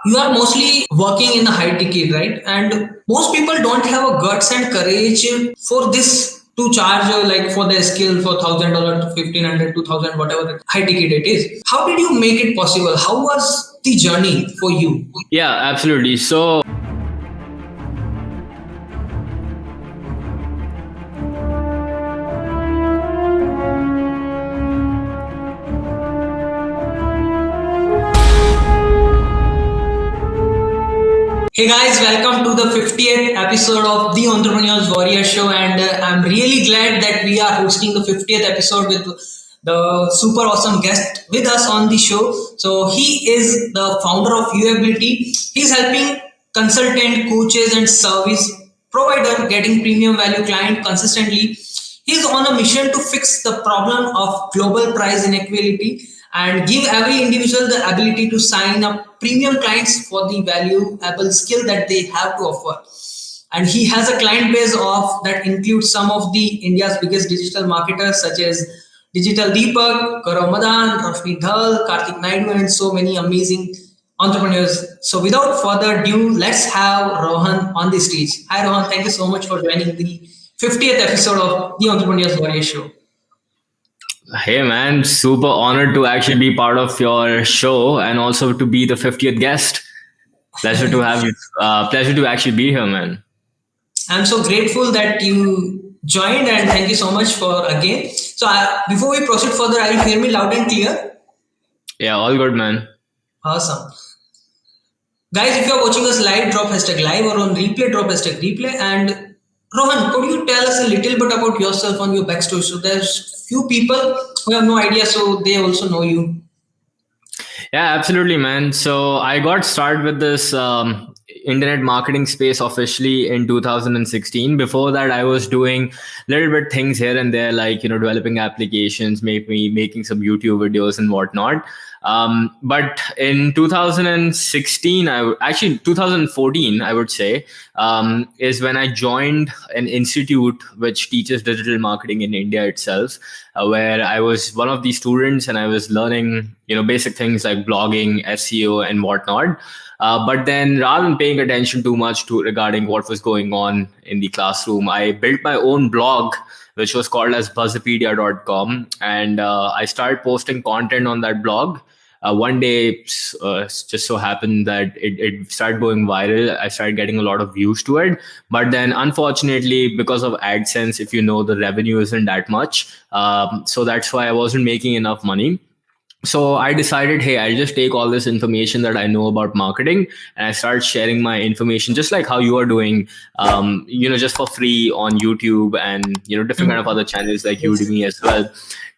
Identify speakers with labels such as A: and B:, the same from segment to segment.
A: you are mostly working in the high ticket, right? And most people don't have a guts and courage for this to charge like for their skill for $1,000 to 1,500, 2,000, whatever the high ticket it is. How did you make it possible? How was the journey for you?
B: Yeah, absolutely. So
A: Hey guys, welcome to the 50th episode of the Entrepreneur's Warrior Show, and I'm really glad that we are hosting the 50th episode with the super awesome guest with us on the show. So he is the founder of UAbility. He's helping consultant, coaches, and service provider getting premium value client consistently. He's on a mission to fix the problem of global price inequality and give every individual the ability to sign up premium clients for the valuable skill that they have to offer. And he has a client base of that includes some of the India's biggest digital marketers such as Digital Deepak, Gaurav Madaan, Roshni Dhal, Kartik Naidu, and so many amazing entrepreneurs. So without further ado, let's have Rohan on the stage. Hi Rohan, thank you so much for joining the 50th episode of the Entrepreneur's Warrior Show.
B: hey man, super honored to actually be part of your show and also to be the 50th guest. Pleasure to have you. Pleasure to actually be here, man.
A: I'm so grateful that you joined and thank you so much for again. So before we proceed further, are you hear me loud and clear?
B: Yeah, all good, man.
A: Awesome. Guys, if you're watching us live, drop hashtag live or on replay, drop hashtag replay. And Rohan, could you tell us a little bit about yourself on your backstory? So there's few people who have no idea, so they also know you.
B: Yeah, absolutely, man. So I got started with this internet marketing space officially in 2016. Before that, I was doing little bit things here and there, like developing applications, maybe making some YouTube videos and whatnot. But in 2016, actually 2014, I would say, is when I joined an institute which teaches digital marketing in India itself, where I was one of the students and I was learning, basic things like blogging, SEO, and whatnot. But then, rather than paying attention too much to regarding what was going on in the classroom, I built my own blog, which was called as buzzipedia.com, and I started posting content on that blog. One day, just so happened that it started going viral. I started getting a lot of views to it. But then, unfortunately, because of AdSense, if you know, the revenue isn't that much. So that's why I wasn't making enough money. So I decided, hey, I'll just take all this information that I know about marketing and I started sharing my information, just like how you are doing, just for free on YouTube and, different kind of other channels like Udemy as well.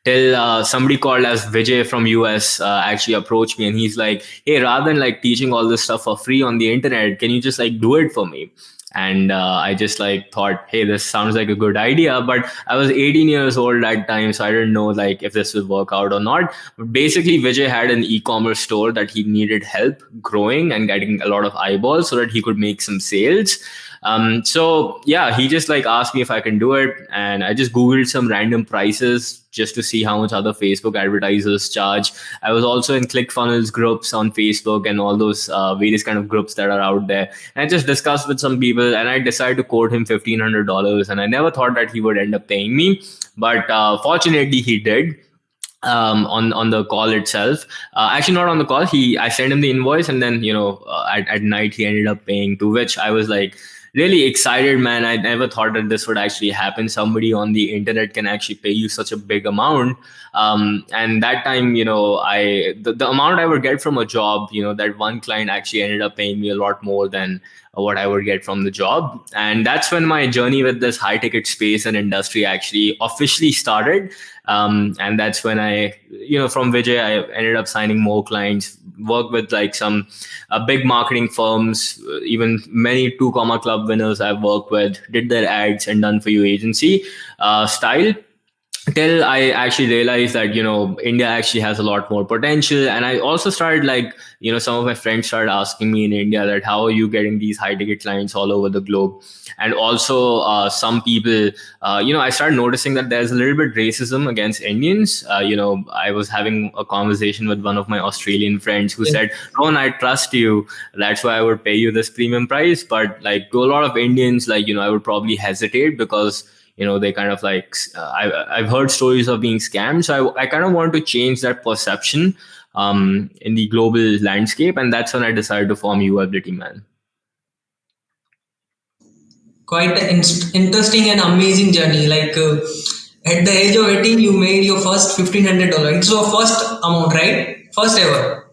B: Till somebody called as Vijay from US actually approached me and he's like, hey, rather than like teaching all this stuff for free on the internet, can you just like do it for me? And I just like thought, hey, this sounds like a good idea. But I was 18 years old at time, so I didn't know like if this would work out or not. But basically, Vijay had an e-commerce store that he needed help growing and getting a lot of eyeballs so that he could make some sales. So yeah, he just like asked me if I can do it, and I just Googled some random prices just to see how much other Facebook advertisers charge. I was also in ClickFunnels groups on Facebook and all those various kind of groups that are out there. And I just discussed with some people, and I decided to quote him $1,500. And I never thought that he would end up paying me, but fortunately, he did. On the call itself, actually not on the call. I sent him the invoice, and then at night he ended up paying. To which I was like, really excited, man. I never thought that this would actually happen. Somebody on the internet can actually pay you such a big amount. And that time, the amount I would get from a job, that one client actually ended up paying me a lot more than what I would get from the job. And that's when my journey with this high ticket space and industry actually officially started. And that's when from Vijay, I ended up signing more clients, worked with like some big marketing firms, even many 2 Comma Club winners I've worked with, did their ads and done for you agency style. till I actually realized that, India actually has a lot more potential. And I also started, like, some of my friends started asking me in India that how are you getting these high ticket clients all over the globe. And also some people, I started noticing that there's a little bit racism against Indians. I was having a conversation with one of my Australian friends who
A: Yes.
B: said, Ron, I trust you, that's why I would pay you this premium price. But like to a lot of Indians, like, I would probably hesitate because they kind of like I've heard stories of being scammed. So I kind of want to change that perception in the global landscape, and that's when I decided to form UAbility, man.
A: Quite an interesting and amazing journey. Like at the age of 18, you made your first $1,500. It's your first amount, right? First ever.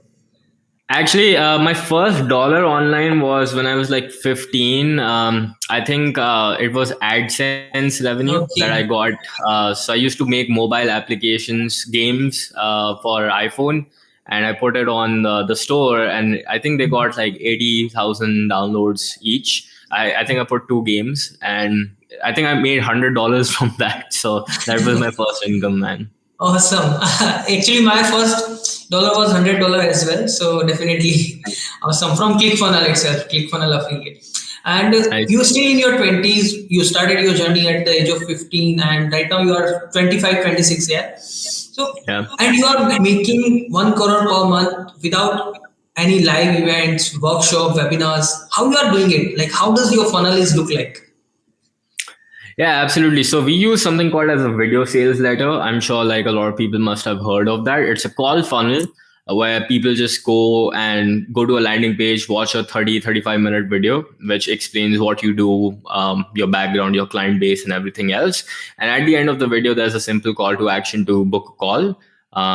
B: Actually, my first dollar online was when I was like 15. I think it was AdSense revenue that I
A: Okay.
B: got. So I used to make mobile applications, games for iPhone, and I put it on the store, and I think they got like 80,000 downloads each. I think I put two games, and I think I made $100 from that. So that was my first income, man.
A: Awesome. Actually, my first dollar was $100 as well. So definitely awesome from ClickFunnels itself, ClickFunnels affiliate. And
B: I,
A: you're still in your 20s. You started your journey at the age of 15, and right now you are 25, 26. Yeah. So,
B: yeah.
A: and you are making 1 crore per month without any live events, workshop, webinars. How you are doing it? Like, how does your funnel is look like?
B: Yeah, absolutely. So we use something called as a video sales letter. I'm sure like a lot of people must have heard of that. It's a call funnel where people just go to a landing page, watch a 35 minute video, which explains what you do, your background, your client base, and everything else. And at the end of the video, there's a simple call to action to book a call.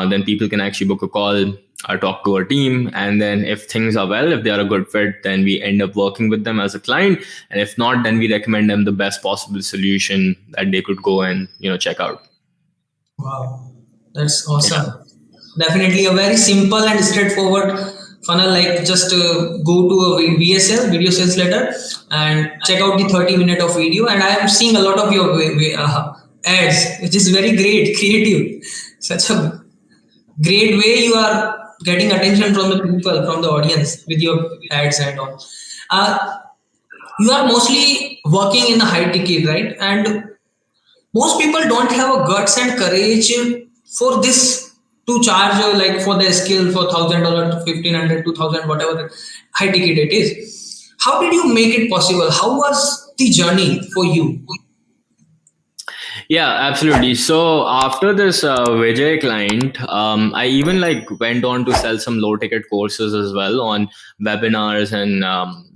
B: Then people can actually book a call, talk to our team, and then if things are well, if they are a good fit, then we end up working with them as a client, and if not, then we recommend them the best possible solution that they could go and check out.
A: Wow, that's
B: Yeah.
A: awesome. Definitely a very simple and straightforward funnel. Like just go to a VSL, video sales letter, and check out the 30 minute of video. And I am seeing a lot of your ads, which is very great, creative. Such a great way you are getting attention from the people, from the audience with your ads and all. Uh, you are mostly working in a high ticket, right? And most people don't have a guts and courage for this to charge like for their skill for $1,000 to 1,500, 2,000, whatever the high ticket it is. How did you make it possible? How was the journey for you?
B: Yeah, absolutely. So after this Vijay client, I even like went on to sell some low ticket courses as well on webinars and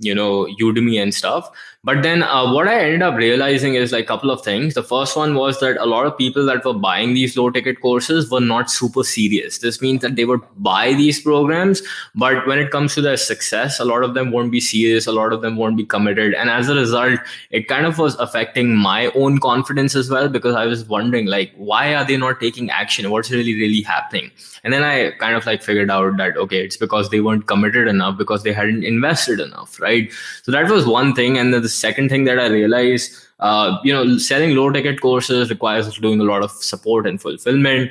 B: Udemy and stuff. But then what I ended up realizing is like a couple of things. The first one was that a lot of people that were buying these low ticket courses were not super serious. This means that they would buy these programs, but when it comes to their success, a lot of them won't be serious. A lot of them won't be committed, and as a result, it kind of was affecting my own confidence as well, because I was wondering like, why are they not taking action? What's really happening? And then I kind of like figured out that okay, it's because they weren't committed enough, because they hadn't invested enough, right? So that was one thing. And then the second thing that I realized, selling low ticket courses requires doing a lot of support and fulfillment,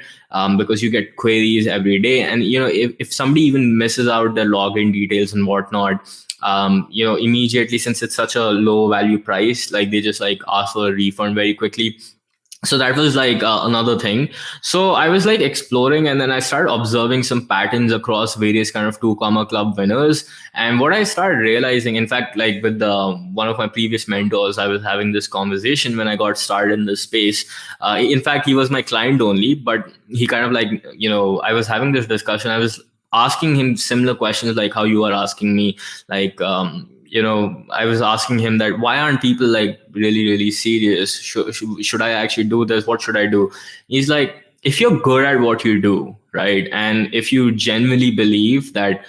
B: because you get queries every day. And if somebody even misses out their login details and whatnot, immediately, since it's such a low value price, like they just like ask for a refund very quickly. So that was like another thing. So I was like exploring, and then I started observing some patterns across various kind of two comma club winners. And what I started realizing, in fact, like with the one of my previous mentors, I was having this conversation when I got started in this space. In fact, he was my client only, but he kind of like, I was having this discussion, I was asking him similar questions like how you are asking me, like I was asking him that why aren't people like really serious? Should I actually do this? What should I do? He's like, if you're good at what you do, right, and if you genuinely believe that,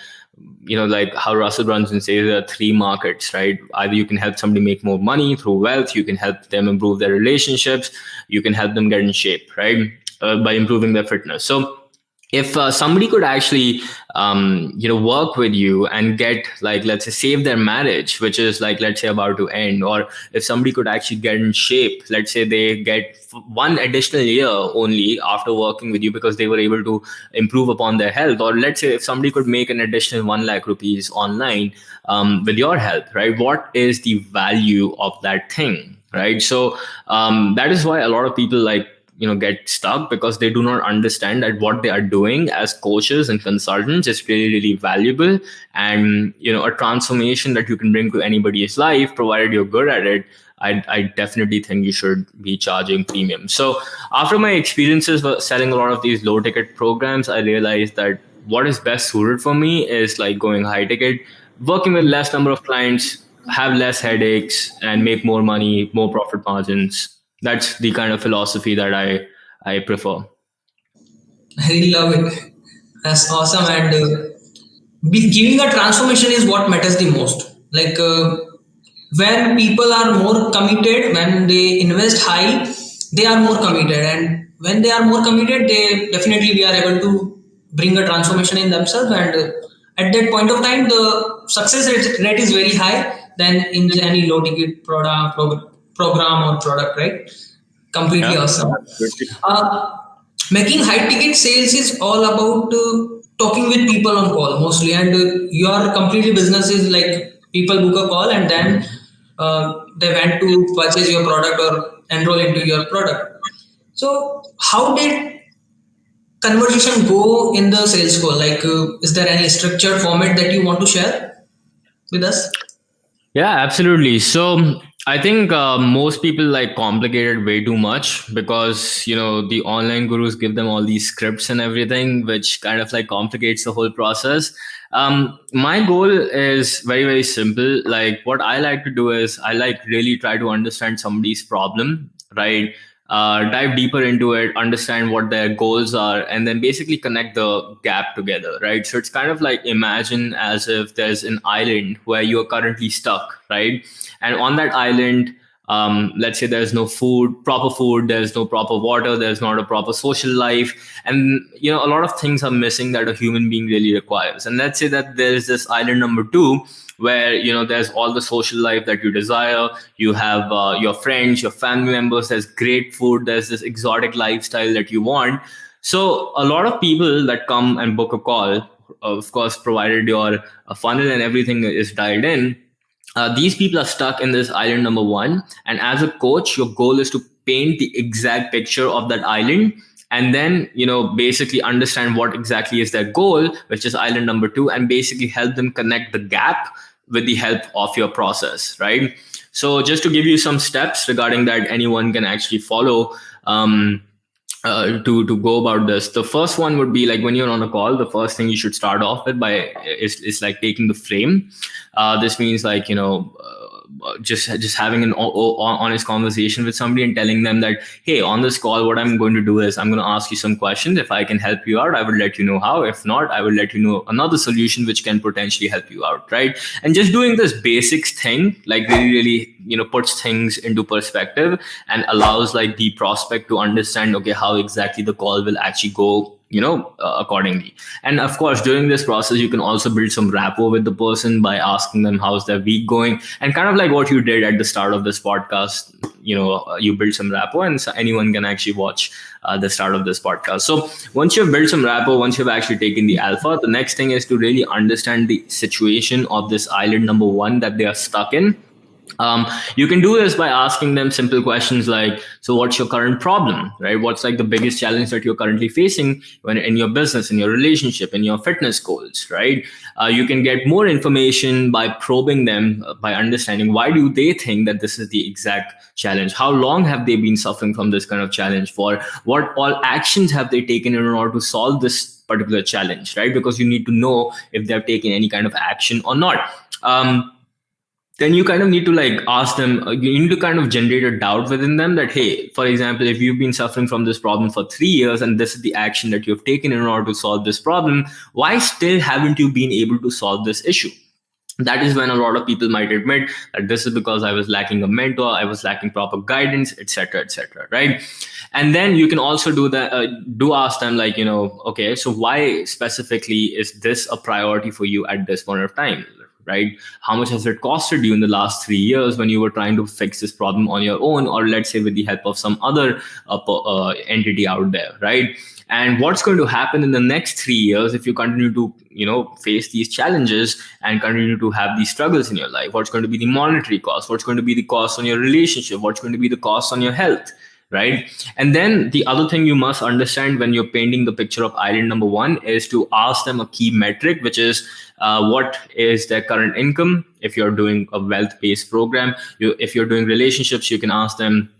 B: like how Russell Brunson says, there are three markets, right? Either you can help somebody make more money through wealth, you can help them improve their relationships, you can help them get in shape, right, by improving their fitness. So if somebody could actually work with you and get, like, let's say, save their marriage, which is, like, let's say, about to end, or if somebody could actually get in shape, let's say they get one additional year only after working with you because they were able to improve upon their health, or let's say if somebody could make an additional 1 lakh rupees online with your help, right? What is the value of that thing, right? So that is why a lot of people, like, get stuck, because they do not understand that what they are doing as coaches and consultants is really, really valuable. And a transformation that you can bring to anybody's life, provided you're good at it, I definitely think you should be charging premium. So after my experiences selling a lot of these low ticket programs, I realized that what is best suited for me is like going high ticket, working with less number of clients, have less headaches, and make more money, more profit margins. That's the kind of philosophy that I prefer.
A: I really love it. That's awesome. And giving a transformation is what matters the most. Like when people are more committed, when they invest high, they are more committed. And when they are more committed, they definitely we are able to bring a transformation in themselves. And at that point of time, the success rate is very high than in any low ticket program or product, right? Completely
B: Yeah,
A: awesome.
B: absolutely.
A: Uh, Making high ticket sales is all about talking with people on call mostly, and your completely business is like people book a call and then they went to purchase your product or enroll into your product. So, how did conversation go in the sales call? Like, is there any structured format that you want to share with us?
B: Yeah, absolutely. So I think most people like complicate it way too much, because the online gurus give them all these scripts and everything, which kind of like complicates the whole process. My goal is very, very simple. Like, what I like to do is I like really try to understand somebody's problem, right? Dive deeper into it, understand what their goals are, and then basically connect the gap together, right? So it's kind of like, imagine as if there's an island where you're currently stuck, right? And on that island, let's say there's no proper food, there's no proper water, there's not a proper social life, and a lot of things are missing that a human being really requires. And let's say that there's this island number two, where there's all the social life that you desire. You have your friends, your family members, there's great food, there's this exotic lifestyle that you want. So a lot of people that come and book a call, of course, provided your funnel and everything is dialed in, these people are stuck in this island number one. And as a coach, your goal is to paint the exact picture of that island, and then basically understand what exactly is their goal, which is island number two, and basically help them connect the gap with the help of your process, right? So just to give you some steps regarding that, anyone can actually follow, to go about this. The first one would be, like, when you're on a call, the first thing you should start off with by is like taking the frame. This means, like, just having an honest conversation with somebody and telling them that, hey, on this call, what I'm going to do is I'm going to ask you some questions. If I can help you out, I will let you know how. If not, I will let you know another solution which can potentially help you out, right? And just doing this basics thing, like, really, really puts things into perspective and allows, like, the prospect to understand, okay, how exactly the call will actually go, accordingly. And of course, during this process, you can also build some rapport with the person by asking them how's their week going, and kind of like what you did at the start of this podcast. You build some rapport, and so anyone can actually watch the start of this podcast. So once you've built some rapport, once you've actually taken the alpha, the next thing is to really understand the situation of this island number one that they are stuck in. You can do this by asking them simple questions like, so what's your current problem, right? What's like the biggest challenge that you're currently facing when in your business, in your relationship, in your fitness goals, right? You can get more information by probing them, by understanding why do they think that this is the exact challenge? How long have they been suffering from this kind of challenge for? What all actions have they taken in order to solve this particular challenge, right? Because you need to know if they're taking any kind of action or not. Then you kind of need to like ask them, you need to kind of generate a doubt within them that, hey, for example, if you've been suffering from this problem for 3 years and this is the action that you've taken in order to solve this problem, why still haven't you been able to solve this issue? that is when a lot of people might admit that this is because I was lacking a mentor, I was lacking proper guidance, etc., etc., right? And then you can also do that, do ask them, like, okay, so why specifically is this a priority for you at this point of time, right? How much has it costed you in the last 3 years when you were trying to fix this problem on your own, or let's say with the help of some other entity out there, right? And what's going to happen in the next 3 years if you continue to face these challenges and continue to have these struggles in your life? What's going to be the monetary cost? What's going to be the cost on your relationship? What's going to be the cost on your health, right? And then the other thing you must understand when you're painting the picture of island number one is to ask them a key metric, which is what is their current income. If you're doing a wealth-based program, if you're doing relationships, you can ask them,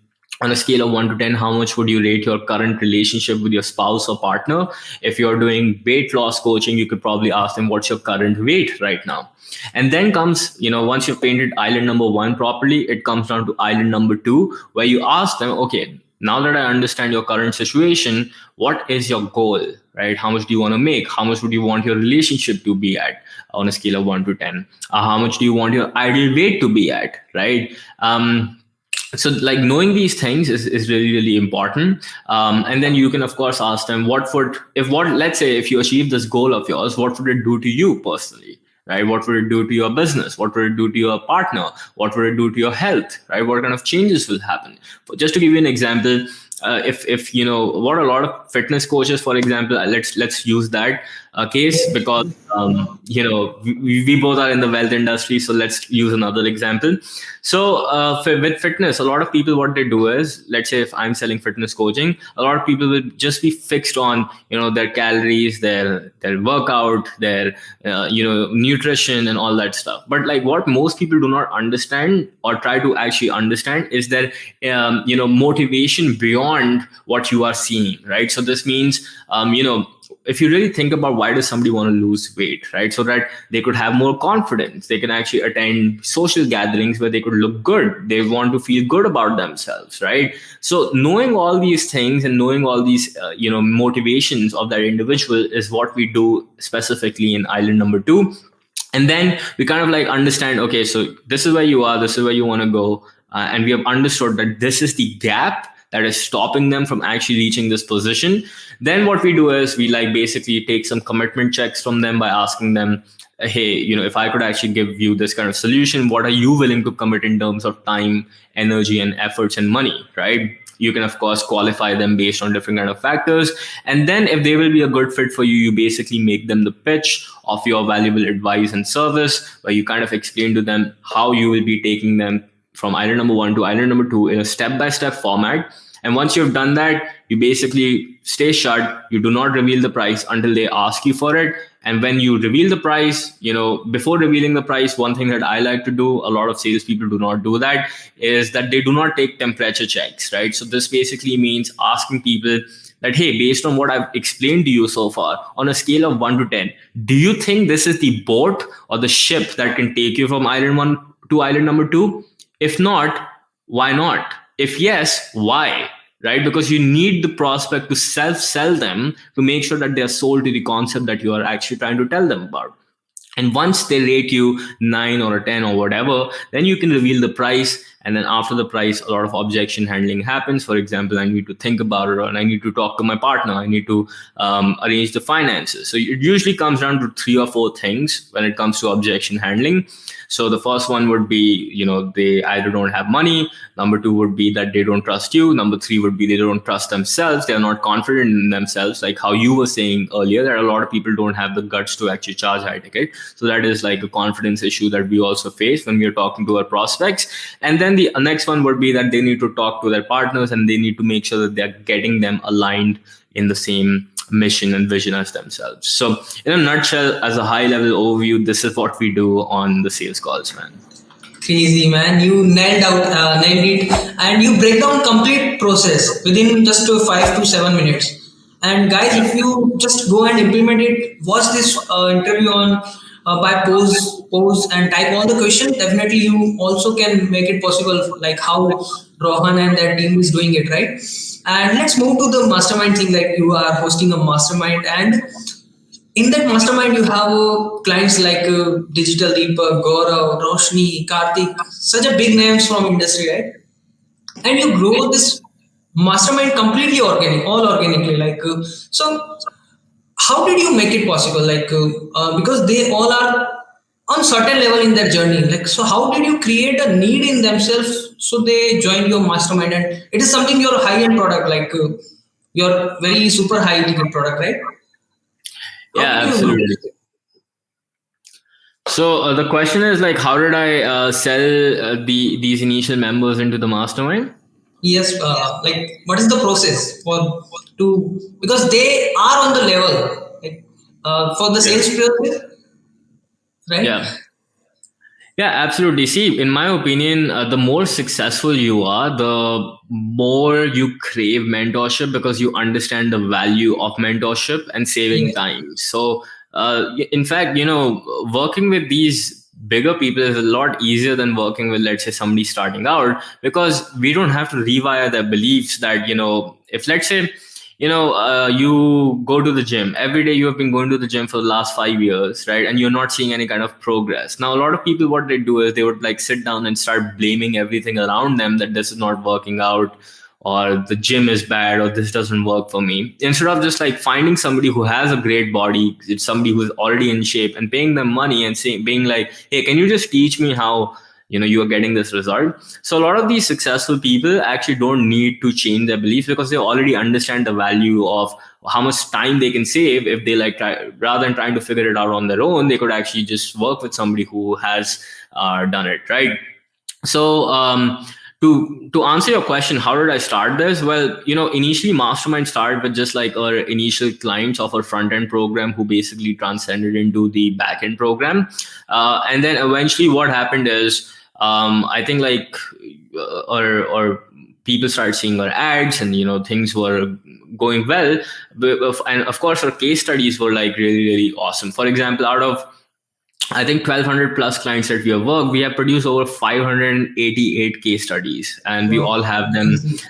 B: on a scale of 1 to 10, how much would you rate your current relationship with your spouse or partner? If you're doing weight loss coaching, you could probably ask them, what's your current weight right now? And then comes, once you've painted island number one properly, it comes down to island number two, where you ask them, okay, now that I understand your current situation, what is your goal, right? How much do you want to make? How much would you want your relationship to be at on a scale of 1 to 10? How much do you want your ideal weight to be at, right? So like knowing these things is really, really important. And then you can of course ask them, let's say if you achieve this goal of yours, what would it do to you personally, right? What would it do to your business? What would it do to your partner? What would it do to your health, right? What kind of changes will happen? Just to give you an example, if what a lot of fitness coaches, for example, let's use that case, because we both are in the wealth industry, so let's use another example. So with fitness, a lot of people, what they do is, let's say if I'm selling fitness coaching, a lot of people will just be fixed on their calories, their workout, their nutrition and all that stuff. But like what most people do not understand or try to actually understand is that motivation beyond what you are seeing, right? So this means if you really think about, why does somebody want to lose weight, right? So that they could have more confidence, they can actually attend social gatherings where they could look good, they want to feel good about themselves, right? So knowing all these things and knowing all these motivations of that individual is what we do specifically in island number two. And then we kind of like understand, okay, so this is where you are, this is where you want to go, and we have understood that this is the gap that is stopping them from actually reaching this position. Then what we do is we like basically take some commitment checks from them by asking them, hey, if I could actually give you this kind of solution, what are you willing to commit in terms of time, energy, and efforts and money, right? You can of course qualify them based on different kind of factors. And then if they will be a good fit for you, you basically make them the pitch of your valuable advice and service, where you kind of explain to them how you will be taking them from island number one to island number two in a step-by-step format. And once you've done that, you basically stay shut. You do not reveal the price until they ask you for it. And when you reveal the price, before revealing the price, one thing that I like to do, a lot of salespeople do not do that, is that they do not take temperature checks, right? So this basically means asking people that, hey, based on what I've explained to you so far, on a scale of 1 to 10, do you think this is the boat or the ship that can take you from island one to island number two? If not, why not? If yes, why? Right? Because you need the prospect to self-sell them to make sure that they are sold to the concept that you are actually trying to tell them about. And once they rate you 9 or a 10 or whatever, then you can reveal the price. And then after the price, a lot of objection handling happens. For example, I need to think about it, or I need to talk to my partner. I need to arrange the finances. So it usually comes down to 3 or 4 things when it comes to objection handling. So the first one would be, they either don't have money. Number 2 would be that they don't trust you. Number 3 would be they don't trust themselves. They're not confident in themselves. Like how you were saying earlier, that a lot of people don't have the guts to actually charge high ticket. So that is like a confidence issue that we also face when we are talking to our prospects. And then the next one would be that they need to talk to their partners, and they need to make sure that they're getting them aligned in the same mission and vision as themselves. So in a nutshell, as a high level overview, this is what we do on the sales calls, man.
A: Crazy, man. You nailed it, and you break down complete process within just 5 to 7 minutes. And guys, if you just go and implement it, watch this interview on by pose and type all the questions. Definitely, you also can make it possible, like how Rohan and that team is doing it, right? And let's move to the mastermind thing. Like you are hosting a mastermind, and in that mastermind, you have clients like Digital Deepak, Gaurav, Roshni, Kartik, such a big names from industry, right? And you grow this mastermind completely organic, all organically. So how did you make it possible? Because they all are on certain level in their journey. Like, so how did you create a need in themselves so they join your mastermind? And it is something your high end product, your very super high ticket product, right? How
B: Yeah,
A: did you do
B: absolutely.
A: this?
B: So the question is like, how did I sell these initial members into the mastermind?
A: Yes, what is the process for to because they are on the level for the
B: Yeah.
A: sales process, right?
B: Yeah. Yeah, absolutely. See, in my opinion, the more successful you are, the more you crave mentorship because you understand the value of mentorship and saving
A: Yes,
B: time. So, in fact, working with these bigger people is a lot easier than working with, let's say, somebody starting out because we don't have to rewire their beliefs that, if let's say, you go to the gym every day, you have been going to the gym for the last 5 years, right, and you're not seeing any kind of progress. Now a lot of people, what they do is they would like sit down and start blaming everything around them, that this is not working out, or the gym is bad, or this doesn't work for me, instead of just like finding somebody who has a great body, it's somebody who's already in shape, and paying them money and saying, being like, hey, can you just teach me how you are getting this result. So a lot of these successful people actually don't need to change their beliefs because they already understand the value of how much time they can save if they rather than trying to figure it out on their own, they could actually just work with somebody who has done it, right? So to answer your question, how did I start this? Well, initially mastermind started with just like our initial clients of our front end program who basically transcended into the back end program, and then eventually what happened is, I think like or people started seeing our ads, and things were going well. And of course our case studies were like really really awesome. For example, out of I think 1,200 plus clients that we have worked, we have produced over 588 case studies, and we
A: wow,
B: all have them
A: crazy.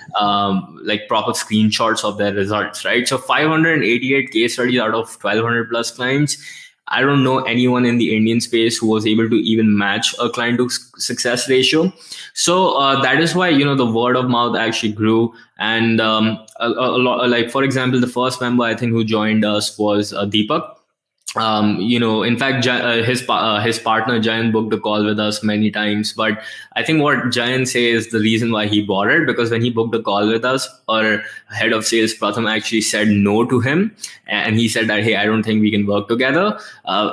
B: like proper screenshots of their results, right? So 588 case studies out of 1,200 plus clients. I don't know anyone in the Indian space who was able to even match a client to success ratio. So that is why the word of mouth actually grew, and a lot. Like for example, the first member I think who joined us was Deepak. In fact, his partner Jain booked a call with us many times. But I think what Jain says the reason why he bought it, because when he booked a call with us, our head of sales Pratham actually said no to him, and he said that, hey, I don't think we can work together,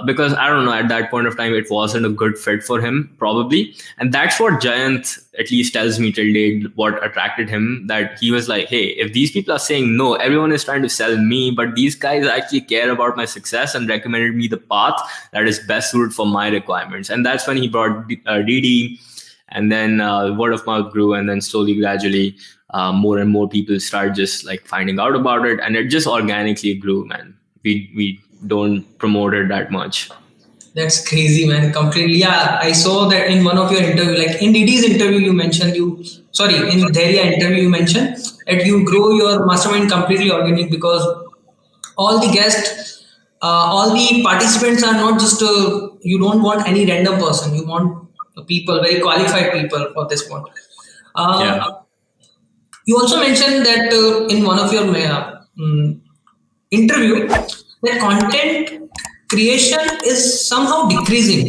B: because I don't know, at that point of time it wasn't a good fit for him probably. And that's what Giant at least tells me till date what attracted him, that he was like, hey, if these people are saying no, everyone is trying to sell me, but these guys actually care about my success and recommended me the path that is best suited for my requirements. And that's when he brought DD, and then word of mouth grew, and then slowly gradually more and more people started just like finding out about it, and it just organically grew, man. We don't promote it that much.
A: That's crazy, man. Completely. Yeah, I saw that in one of your interview, like in Didi's interview, you mentioned in Dharia interview, you mentioned that you grow your mastermind completely organic because all the guests, all the participants are not just, you don't want any random person. You want people, very qualified people for this one.
B: Yeah.
A: Uh, you also mentioned that in one of your interview that content creation is somehow decreasing,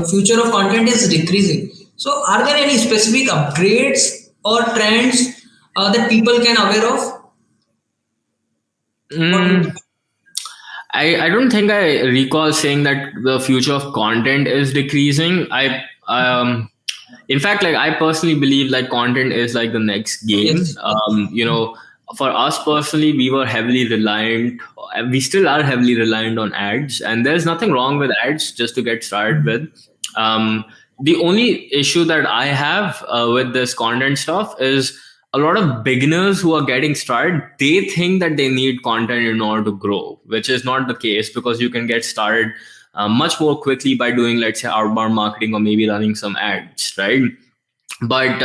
A: future of content is decreasing. So are there any specific upgrades or trends that people can aware of? What do you
B: Mm,
A: think?
B: I don't think I recall saying that the future of content is decreasing. In fact, like I personally believe like content is like the next game.
A: Yes.
B: For us personally, we were heavily reliant. We still are heavily reliant on ads, and there's nothing wrong with ads. Just to get started with, um, the only issue that I have with this content stuff is a lot of beginners who are getting started, they think that they need content in order to grow, which is not the case, because you can get started much more quickly by doing, let's say, outbound marketing or maybe running some ads, right? But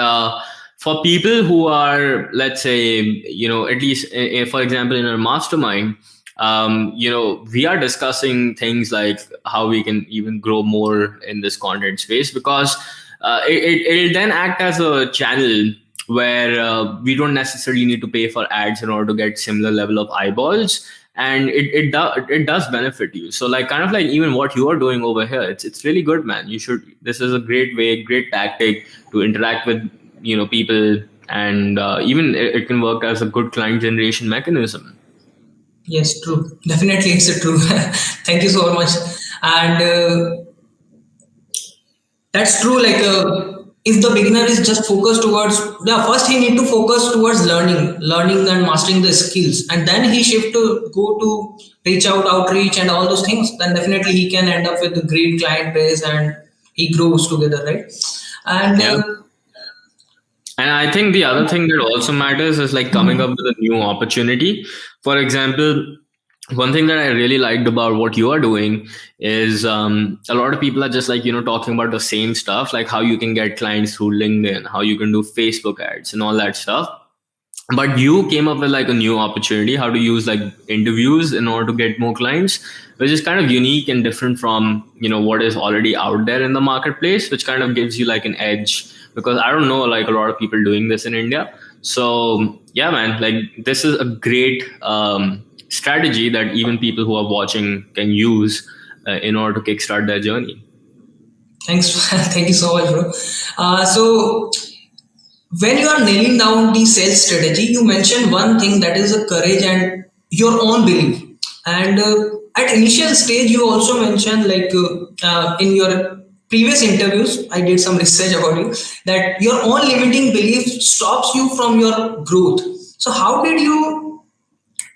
B: for people who are, let's say, at least for example in our mastermind, we are discussing things like how we can even grow more in this content space, because it'll then act as a channel where we don't necessarily need to pay for ads in order to get similar level of eyeballs, and it does benefit you. So like kind of like even what you are doing over here, it's really good, man. You should, this is a great way, great tactic to interact with people, and even it can work as a good client generation mechanism.
A: Yes, true. Definitely, it's a true. Thank you so much. And that's true. Like, if the beginner is just focused towards, yeah, first he need to focus towards learning and mastering the skills, and then he shift to go to reach out, outreach, and all those things. Then definitely he can end up with a great client base, and he grows together, right? And
B: Yeah. And I think the other thing that also matters is like coming up with a new opportunity. For example, one thing that I really liked about what you are doing is a lot of people are just like, talking about the same stuff, like how you can get clients through LinkedIn, how you can do Facebook ads and all that stuff. But you came up with like a new opportunity, how to use like interviews in order to get more clients, which is kind of unique and different from what is already out there in the marketplace, which kind of gives you like an edge, because I don't know like a lot of people doing this in India. So yeah, man, like this is a great strategy that even people who are watching can use in order to kickstart their journey.
A: thanks, thank you so much, bro. So when you are nailing down the sales strategy, you mentioned one thing, that is a courage and your own belief. And at initial stage, you also mentioned, like, in your previous interviews, I did some research about you, that your own limiting belief stops you from your growth. So how did you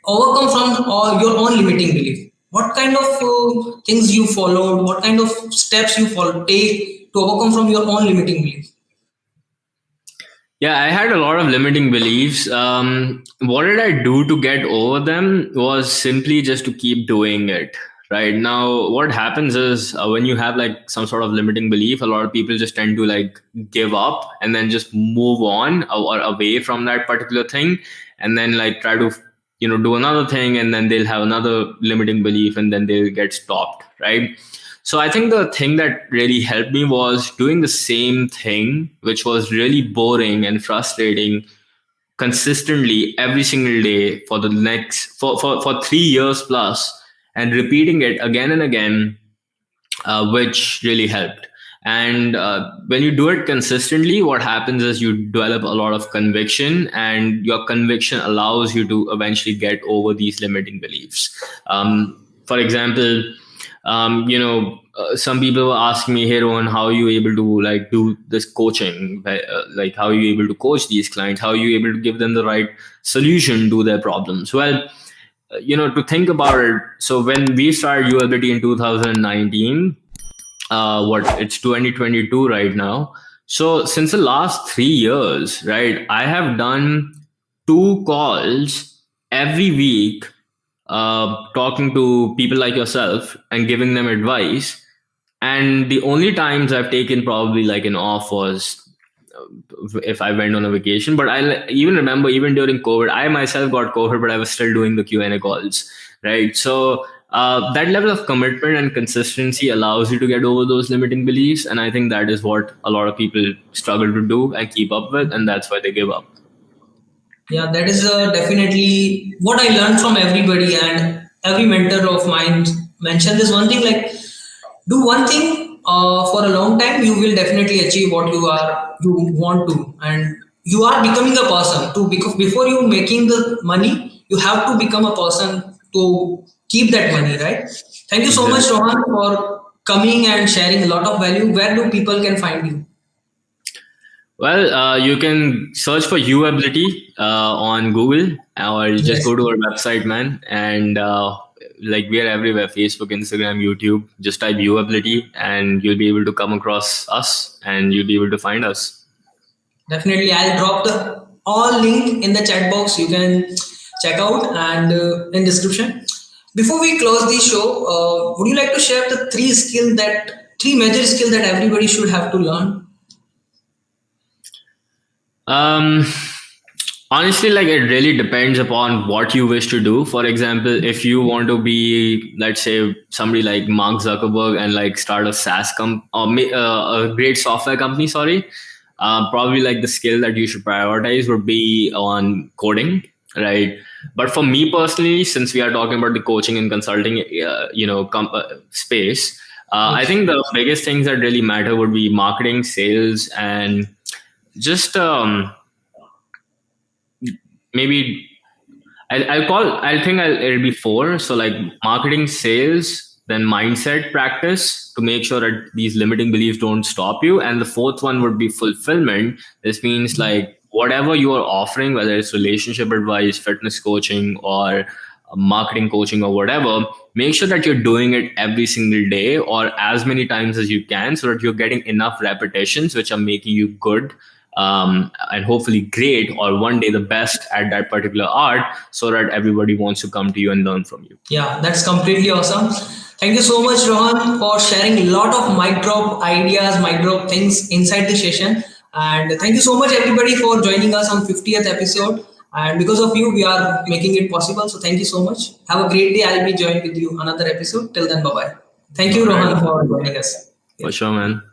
A: overcome from your own limiting belief? What kind of things you followed? What kind of steps you follow take to overcome from your own limiting belief?
B: Yeah, I had a lot of limiting beliefs. What did I do to get over them was simply just to keep doing it. Right now, what happens is when you have like some sort of limiting belief, a lot of people just tend to like give up and then just move on or away from that particular thing, and then like try to do another thing, and then they'll have another limiting belief, and then they'll get stopped. Right. So I think the thing that really helped me was doing the same thing, which was really boring and frustrating consistently every single day for the next for 3 years plus, and repeating it again and again, which really helped. And when you do it consistently, what happens is you develop a lot of conviction, and your conviction allows you to eventually get over these limiting beliefs. For example, some people were asking me, "Hey, Rohan, how are you able to like do this coaching? Like, how are you able to coach these clients? How are you able to give them the right solution to their problems?" Well, to think about it. So when we started UAbility in 2019, what it's 2022 right now. So since the last 3 years, right, I have done 2 calls every week, talking to people like yourself and giving them advice. And the only times I've taken probably like an off was if I went on a vacation. But I even remember, even during COVID, I myself got COVID, but I was still doing the Q&A calls, right? So that level of commitment and consistency allows you to get over those limiting beliefs, and I think that is what a lot of people struggle to do and keep up with, and that's why they give up.
A: Yeah, that is definitely what I learned from everybody, and every mentor of mine mentioned this one thing, like, do one thing for a long time, you will definitely achieve what you want to, and you are becoming a person to, because before you making the money, you have to become a person to keep that money, right? Thank you so much,
B: Exactly.
A: Rohan, for coming and sharing a lot of value. Where do people can find you?
B: Well, you can search for UAbility on Google, or you just
A: Yes.
B: go to our website, man. And like we are everywhere: Facebook, Instagram, YouTube. Just type UAbility, and you'll be able to come across us, and you'll be able to find us.
A: Definitely, I'll drop the all link in the chat box. You can check out, and in description. Before we close the show, would you like to share the three major skill that everybody should have to learn?
B: Um, Honestly, like it really depends upon what you wish to do. For example, if you want to be, let's say, somebody like Mark Zuckerberg and like start a SaaS or a great software company, sorry, probably like the skill that you should prioritize would be on coding, right? But for me personally, since we are talking about the coaching and consulting, space, I
A: Yes.
B: think the biggest things that really matter would be marketing, sales, and just maybe it'll be four. So like marketing, sales, then mindset practice to make sure that these limiting beliefs don't stop you. And the fourth one would be fulfillment. This means like whatever you are offering, whether it's relationship advice, fitness coaching, or marketing coaching or whatever, make sure that you're doing it every single day or as many times as you can so that you're getting enough repetitions which are making you good, and hopefully great or one day the best at that particular art so that everybody wants to come to you and learn from you.
A: Yeah, that's completely awesome. Thank you so much, Rohan, for sharing a lot of mic drop ideas, mic drop things inside the session. And thank you so much, everybody, for joining us on 50th episode. And because of you, we are making it possible. So thank you so much. Have a great day. I'll be joined with you another episode. Till then, bye bye. Thank you,
B: All right.
A: Rohan, for joining us.
B: For
A: Yeah.
B: sure, man.